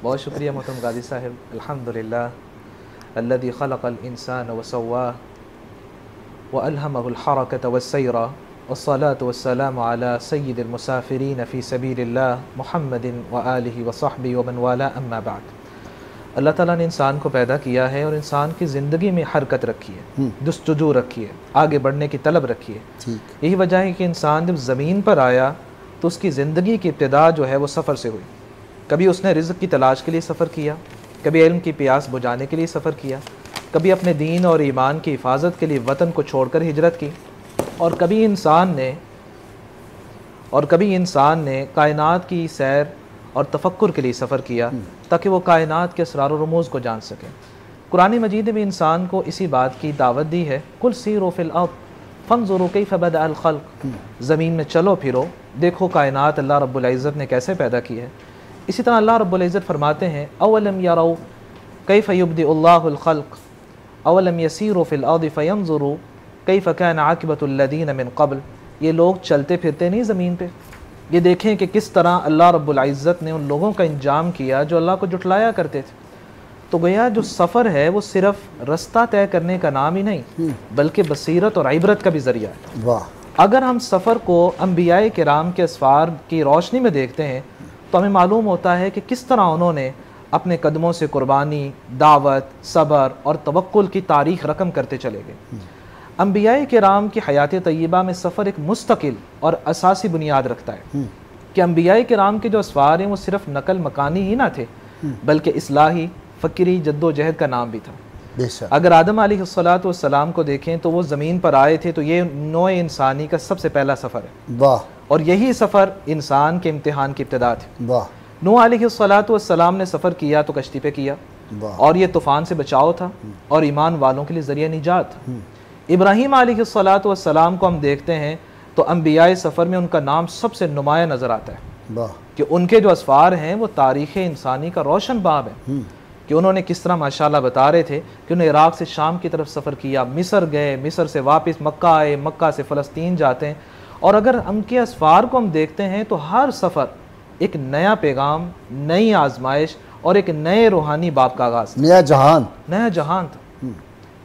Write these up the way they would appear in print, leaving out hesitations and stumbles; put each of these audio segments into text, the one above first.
बहुत शुक्रिया मोहतरम गाजी साहब। अल्हम्दुलिल्लाह अल्लज़ी खलक़ल इंसान व सव्वाह व अल्हमहुल हरकत व सैरा वस्सलातु वस्सलामु अला सय्यिदिल मुसाफिरीन फ़ी सबीलिल्लाह मुहम्मदिन व आलिहि व सहबिहि व मन वाला अम्मा बाद। अल्लाह ताला ने इंसान को पैदा किया है और इंसान की ज़िंदगी में हरकत रखी है, जस्तजू रखी है, आगे बढ़ने की तलब रखी है। यही वजह है कि इंसान जब ज़मीन पर आया तो उसकी ज़िंदगी की इब्तिदा जो है वो सफ़र से हुई। कभी उसने रिज़्क़ की तलाश के लिए सफ़र किया, कभी इल्म की प्यास बुझाने के लिए सफ़र किया, कभी अपने दीन और ईमान की हिफाजत के लिए वतन को छोड़कर हिजरत की, और कभी इंसान ने कायनात की सैर और तफक्कुर के लिए सफ़र किया ताकि वो कायनात के असरार और रमूज़ को जान सके। कुरान मजीद में इंसान को इसी बात की दावत दी है, कुल सीरो फिल अर्द फंजुरू कैफ़ बदअल खल्क़, ज़मीन में चलो फिरो, देखो कायनात अल्लाह रब्बुल इज़्ज़त ने कैसे पैदा की है। इसी तरह अल्लाह रब्बुल इज़्ज़त फरमाते हैं, अवलम यरौ कैफ़ युब्दिउल्लाहुल खल्क़ अवलम यसीरू फिल अर्द फयंजुरू कैफ़ कान आक़िबतुल लज़ीना मिन क़ब्ल। ये लोग चलते फिरते नहीं ज़मीन पे, ये देखें कि किस तरह अल्लाह रब्बुल इज़्ज़त ने उन लोगों का इंजाम किया जो अल्लाह को जुटलाया करते थे। तो गया जो सफ़र है वो सिर्फ़ रास्ता तय करने का नाम ही नहीं बल्कि बसीरत और इबरत का भी ज़रिया है। वाह। अगर हम सफ़र को अंबियाए किराम के असफ़ार की रोशनी में देखते हैं तो हमें मालूम होता है कि किस तरह उन्होंने अपने कदमों से कुर्बानी, दावत, सब्र और तवक्कुल की तारीख़ रकम करते चले गए। अंबियाए किराम की हयात तय्यबा में सफ़र एक मुस्तकिल और असासी बुनियाद रखता है कि अंबियाए किराम के जो असफ़ार हैं वो सिर्फ नकल मकानी ही ना थे बल्कि इस्लाही, फ़िक्री जद्दोजहद का नाम भी था। अगर आदम अलैहिस्सलातु वस्सलाम को देखें तो वो ज़मीन पर आए थे तो ये नौए इंसानी का सबसे पहला सफ़र है। वाह। और यही सफ़र इंसान के इम्तिहान की इब्तिदा थी। वाह। नूह अलैहिस्सलातु वस्सलाम ने सफ़र किया तो कश्ती पे किया और ये तूफ़ान से बचाव था और ईमान वालों के लिए ज़रिया निजात था। इब्राहीम अलैहिस्सलातु वस्सलाम को हम देखते हैं तो अंबियाए सफ़र में उनका नाम सबसे नुमाया नज़र आता है कि उनके जो असफ़ार हैं वो तारीख़ इंसानी का रोशन बाब है कि उन्होंने किस तरह माशाअल्लाह बता रहे थे कि उन्होंने इराक़ से शाम की तरफ सफ़र किया, मिस्र गए, मिस्र से वापस मक्का आए, मक्का से फ़लस्तीन जाते हैं। और अगर उनके असफ़ार को हम देखते हैं तो हर सफ़र एक नया पैगाम, नई आजमाइश और एक नए रूहानी बाब का आगाज़, नया जहान था।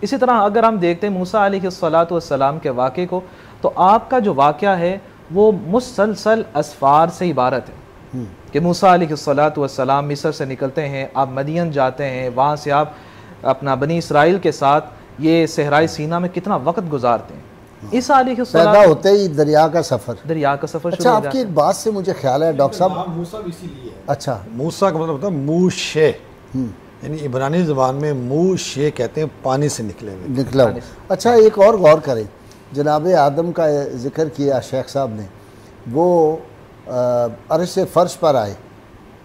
इसी तरह अगर हम देखते हैं मूसा अलैहिस्सलातु वस्सलाम के वाक़े को तो आपका जो वाक़या है वो मुसलसल असफ़ार से इबारत है कि मूसा अलैहिस्सलातु वस्सलाम मिस्र से निकलते हैं, आप मदियन जाते हैं, वहाँ से आप अपना बनी इसराइल के साथ ये सहराई सीना में कितना वक्त गुजारते हैं। ईसा अलैहिस्सलाम पैदा होते ही दरिया का सफ़र अच्छा, आपकी एक बात से मुझे ख्याल है डॉक्टर साहब, मूसा भी इसीलिए है। अच्छा, मूसा का मतलब होता है मूशे, यानी इब्रानी ज़बान में मूशे कहते हैं पानी से निकला हुआ। अच्छा, एक और गौर करें, जनाब आदम का जिक्र किया शेख साहब ने, वो अर्श से फ़र्श पर आए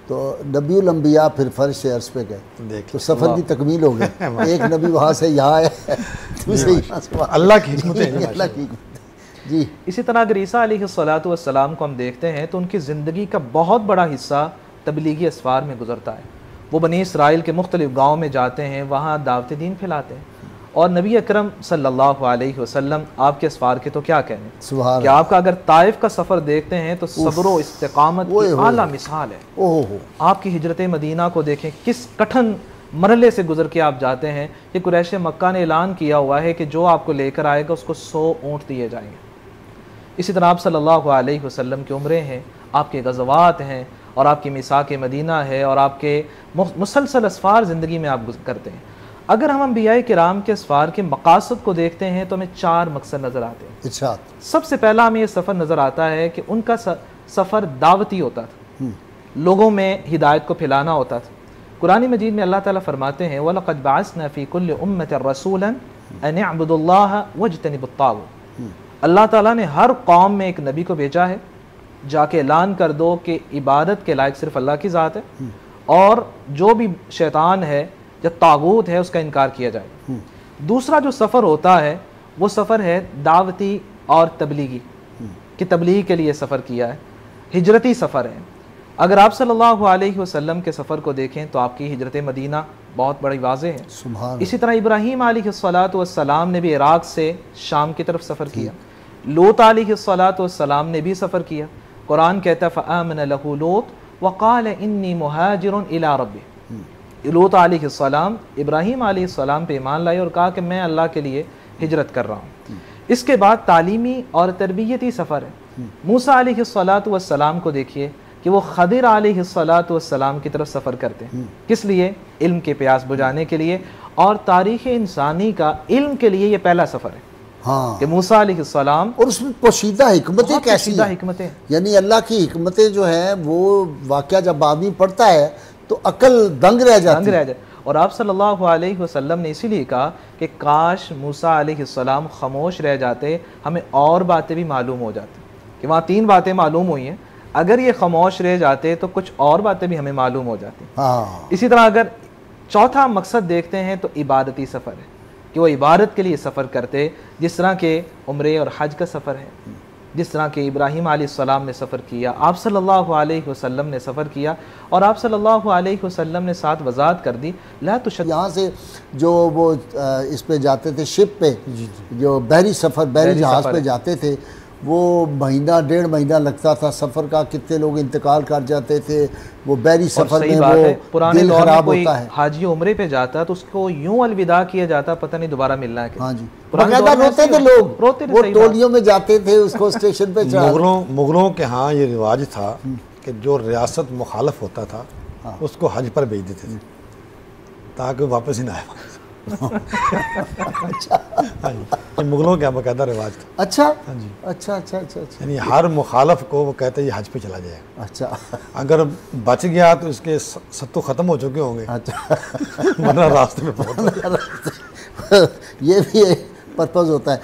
तो नबीउल अंबिया फिर फ़र्श से अर्श पे गए तो सफ़र की तकमील हो गई। एक नबी वहाँ से यहाँ आए, दूसरे यहाँ से अल्लाह की हिकमत है जी। इसी तरह अगर ईसा अलैहिस्सलातु वस्सलाम को हम देखते हैं तो उनकी ज़िंदगी का बहुत बड़ा हिस्सा तबलीगी असफ़ार में गुजरता है। वो बनी इसराइल के मुख्तलिफ़ गाँव में जाते हैं, वहाँ दावत दीन फैलाते हैं और नबी अकरम सल्लल्लाहु अलैहि वसल्लम आपके असफ़ार के तो क्या कहने कि आपका अगर ताइफ का सफ़र देखते हैं तो सब्र व इस्तिक़ामत की आला मिसाल है। आपकी हिजरत मदीना को देखें, किस कठिन मरहले से गुजर के आप जाते हैं। ये कुरैश मक्का ने ऐलान किया हुआ है कि जो आपको लेकर आएगा उसको 100 ऊँट दिए जाएंगे। इसी तरह आप सल्लल्लाहु अलैहि वसल्लम की उम्रें हैं, आपके गज़वात हैं और आपकी मिसाक मदीना है और आपके मुसलसल असफ़ार ज़िंदगी में आप करते हैं। अगर हम अंबियाए किराम के असफ़ार के मकासद को देखते हैं तो हमें 4 मकसद नज़र आते हैं। सबसे पहला हमें ये सफ़र नज़र आता है कि उनका सफ़र दावती होता था, लोगों में हिदायत को फैलाना होता था। कुरान मजीद में अल्लाह ताला फरमाते हैं, वलक़द बअसना फ़ी कुल्लि उम्मतिन रसूलन अन इअ्बुदुल्लाह वज्तनिबुत्ताग़ूत। अल्लाह ताला ने हर कौम में एक नबी को भेजा है, जाके ऐलान कर दो कि इबादत के लायक सिर्फ अल्लाह की ज़ात है और जो भी शैतान है या तागूत है उसका इनकार किया जाए। दूसरा जो सफ़र होता है वो सफ़र है दावती और तबलीगी कि तबलीग के लिए सफ़र किया है, हिजरती सफ़र है। अगर आप सल्लल्लाहु अलैहि वसल्लम के सफ़र को देखें तो आपकी हिजरत मदीना बहुत बड़ी वाज़ेह है। इसी तरह इब्राहीम अलैहिस्सलातु वस्सलाम ने भी इराक़ से शाम की तरफ सफ़र किया, लूत अलैहिस्सलातु वस्सलाम ने भी सफ़र किया। कुरान कहता है फ़आमन लहू लूत वक़ाल इन्नी मुहाजिरुन इला रब्बी। लूत अलैहिस्सलाम इब्राहीम अलैहिस्सलाम पे ईमान लाए और कहा कि मैं अल्लाह के लिए हिजरत कर रहा हूँ। इसके बाद तालीमी और तरबियती सफ़र है। मूसा अलैहिस्सलातु वस्सलाम को देखिए कि वो खदिर अलैहिस्सलातु वस्सलाम की तरफ सफ़र करते हैं। किस लिए? इल्म के प्यास बुझाने के लिए, और तारीख़ इंसानी का इल्म के लिए ये पहला सफ़र है। हाँ, कि मूसा अलैहिस्सलाम, और उसमें पोशीदा हिकमतें कैसी हैं, हिकमतें, यानी अल्लाह की हिकमतें जो हैं वो वाक़या जब आदमी पढ़ता है तो अकल दंग रह जाती है। और आप सल्लल्लाहु अलैहि वसल्लम ने इसीलिए कहा कि काश मूसा अलैहिस्सलाम खामोश रह जाते, हमें और बातें भी मालूम हो जाती। कि वहाँ 3 बातें मालूम हुई हैं, अगर ये खामोश रह जाते तो कुछ और बातें भी हमें मालूम हो जाती। हाँ, इसी तरह अगर चौथा मकसद देखते हैं तो इबादती सफ़र है, कि वो इबादत के लिए सफ़र करते, जिस तरह के उम्रे और हज का सफ़र है, जिस तरह के इब्राहीम अलैहिस्सलाम ने सफ़र किया, आप सल्लल्लाहु अलैहि वसल्लम ने सफ़र किया, और आप सल्लल्लाहु अलैहि वसल्लम ने साथ वज़ाहत कर दी ला तुशद्द। यहाँ से जो वो इस पे जाते थे, शिप पे, जो बहरी सफ़र, बहरी जहाज़ पे जाते थे, वो महीना 1.5 महीना लगता था सफ़र का। कितने लोग इंतकाल कर जाते थे वो बहरी सफ़र में। वो पुराने दिल दौर में खराब कोई होता है। हाजी उम्रे पे जाता तो उसको यूं अलविदा किया जाता, पता नहीं दोबारा मिलना है कि। हाँ जी, पुराने बकायदा दौर में रोते ऐसे थे लोग, रोते थे, वो सही बात। टोलियों में जाते थे उसको स्टेशन पे चढ़ा। मुगलों के यहाँ ये रिवाज था कि जो रियासत मुखालफ होता था उसको हज पर भेज देते थे ताकि वो वापस ही ना आए। अच्छा, हाँ जी, ये मुगलों का बाकायदा रिवाज था। अच्छा, हाँ जी, अच्छा, अच्छा, अच्छा, अच्छा, यानी हर मुखालफ को वो कहते ये हज पे चला जाएगा। अच्छा, अगर बच गया तो इसके सत्तू खत्म हो चुके होंगे, अच्छा। वरना रास्ते में पहुंच। ये भी एक पर्पज़ होता है।